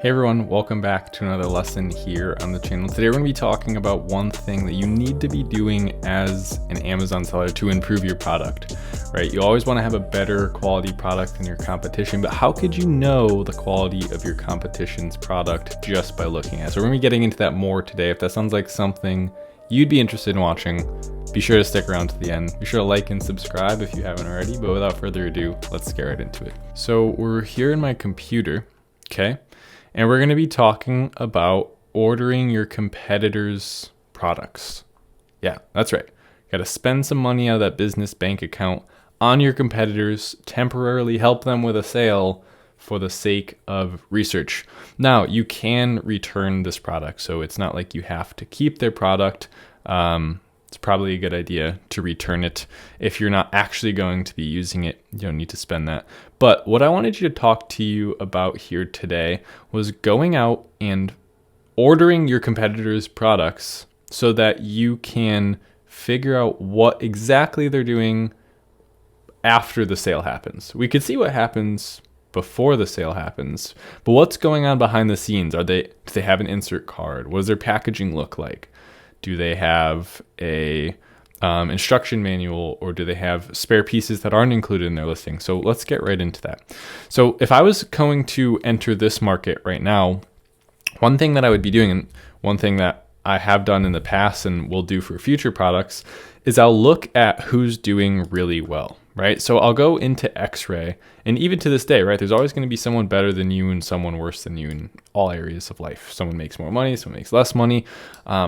Hey everyone, welcome back to another lesson here on the channel. Today we're going to be talking about one thing that you need to be doing as an Amazon seller to improve your product, right? You always want to have a better quality product than your competition, but how could you know the quality of your competition's product just by looking at it? So we're going to be getting into that more today. If that sounds like something you'd be interested in watching, be sure to stick around to the end. Be sure to like and subscribe if you haven't already, but without further ado, let's get right into it. So we're here in my computer, okay? And we're going to be talking about ordering your competitors' products. Yeah, that's right. You got to spend some money out of that business bank account on your competitors, temporarily help them with a sale for the sake of research. Now, you can return this product, so it's not like you have to keep their product. It's probably a good idea to return it. If you're not actually going to be using it, you don't need to spend that. But what I wanted you to talk to you about here today was going out and ordering your competitors' products so that you can figure out what exactly they're doing after the sale happens. We could see what happens before the sale happens, but what's going on behind the scenes? Do they have an insert card? What does their packaging look like? Do they have a instruction manual, or do they have spare pieces that aren't included in their listing? So let's get right into that. So if I was going to enter this market right now, one thing that I would be doing, and one thing that I have done in the past and will do for future products, is I'll look at who's doing really well, right? So I'll go into X-ray, and even to this day, right, there's always going to be someone better than you and someone worse than you in all areas of life. Someone makes more money, someone makes less money.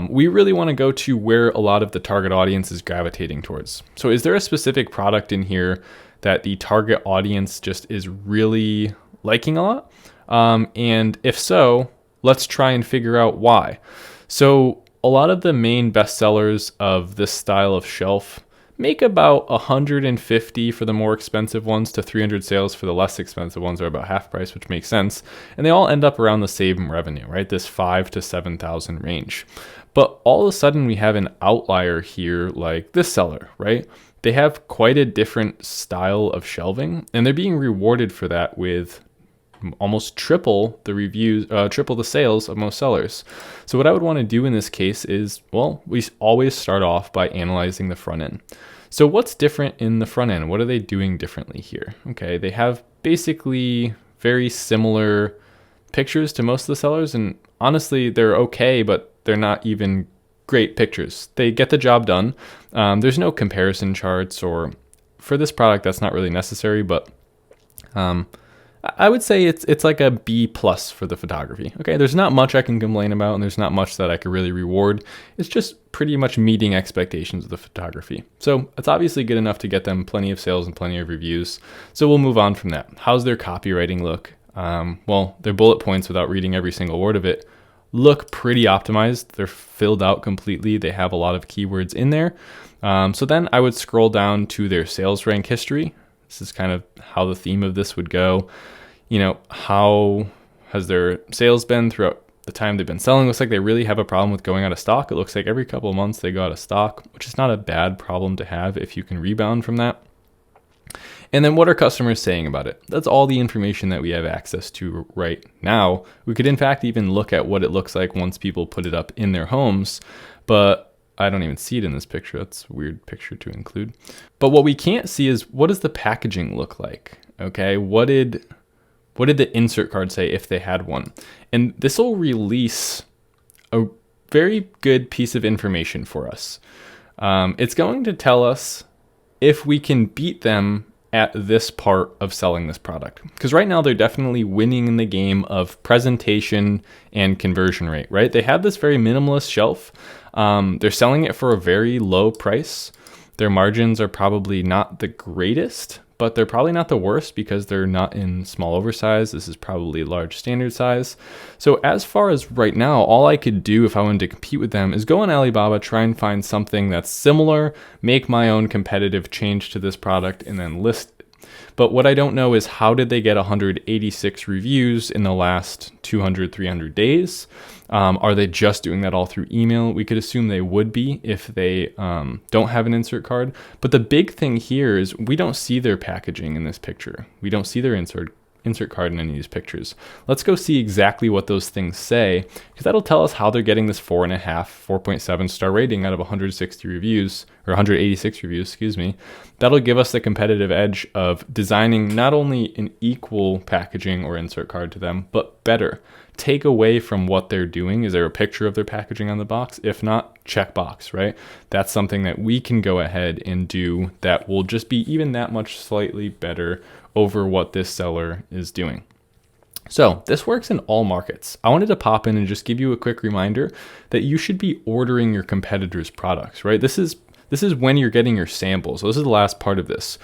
We really want to go to where a lot of the target audience is gravitating towards. So is there a specific product in here that the target audience just is really liking a lot? And if so, let's try and figure out why. So a lot of the main bestsellers of this style of shelf make about 150 for the more expensive ones to 300 sales for the less expensive ones, are about half price, which makes sense. And they all end up around the same revenue, right? This 5,000 to 7,000 range. But all of a sudden we have an outlier here, like this seller, right? They have quite a different style of shelving, and they're being rewarded for that with almost triple the reviews, triple the sales of most sellers. So what I would want to do in this case is, well, we always start off by analyzing the front end. So what's different in the front end? What are they doing differently here? Okay, they have basically very similar pictures to most of the sellers, and honestly, they're okay, but they're not even great pictures. They get the job done. There's no comparison charts, or for this product, that's not really necessary, but I would say it's like a B plus for the photography. Okay, there's not much I can complain about, and there's not much that I could really reward. It's just pretty much meeting expectations of the photography. So it's obviously good enough to get them plenty of sales and plenty of reviews. So we'll move on from that. How's their copywriting look? Well, their bullet points, without reading every single word of it, look pretty optimized. They're filled out completely. They have a lot of keywords in there. So then I would scroll down to their sales rank history. This is kind of how the theme of this would go. You know, how has their sales been throughout the time they've been selling? Looks like they really have a problem with going out of stock. It looks like every couple of months they go out of stock, which is not a bad problem to have if you can rebound from that. And then what are customers saying about it? That's all the information that we have access to right now. We could in fact even look at what it looks like once people put it up in their homes, but I don't even see it in this picture. That's a weird picture to include. But what we can't see is, what does the packaging look like? Okay, what did the insert card say if they had one? And this will release a very good piece of information for us. It's going to tell us if we can beat them at this part of selling this product. Because right now they're definitely winning in the game of presentation and conversion rate, right? They have this very minimalist shelf. They're selling it for a very low price. Their margins are probably not the greatest, but they're probably not the worst because they're not in small oversize. This is probably large standard size. So as far as right now, all I could do if I wanted to compete with them is go on Alibaba, try and find something that's similar, make my own competitive change to this product, and then list it. But what I don't know is, how did they get 186 reviews in the last 200, 300 days? Are they just doing that all through email? We could assume they would be if they don't have an insert card. But the big thing here is we don't see their packaging in this picture. We don't see their insert insert card in any of these pictures. Let's go see exactly what those things say, because that'll tell us how they're getting this 4.7 star rating out of 160 reviews, or 186 reviews, excuse me. That'll give us the competitive edge of designing not only an equal packaging or insert card to them, but better. Take away from what they're doing. Is there a picture of their packaging on the box? If not, check box, right? That's something that we can go ahead and do that will just be even that much slightly better over what this seller is doing. So this works in all markets. I wanted to pop in and just give you a quick reminder that you should be ordering your competitors' products, right? This is when you're getting your samples. So this is the last part of this.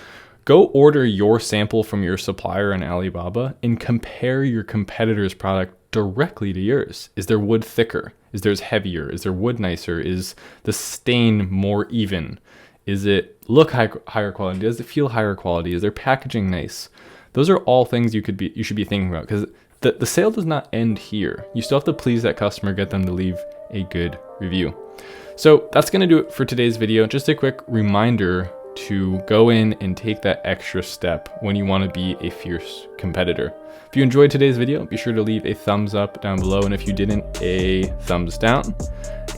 Go order your sample from your supplier on Alibaba and compare your competitor's product directly to yours. Is their wood thicker? Is theirs heavier? Is their wood nicer? Is the stain more even? Is it look higher quality? Does it feel higher quality? Is their packaging nice? Those are all things you should be thinking about, because the sale does not end here. You still have to please that customer, get them to leave a good review. So that's going to do it for today's video. Just a quick reminder to go in and take that extra step when you want to be a fierce competitor. If you enjoyed today's video, be sure to leave a thumbs up down below, and if you didn't, a thumbs down.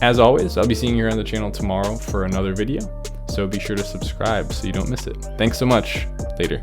As always, I'll be seeing you here on the channel tomorrow for another video, so be sure to subscribe so you don't miss it. Thanks so much. Later.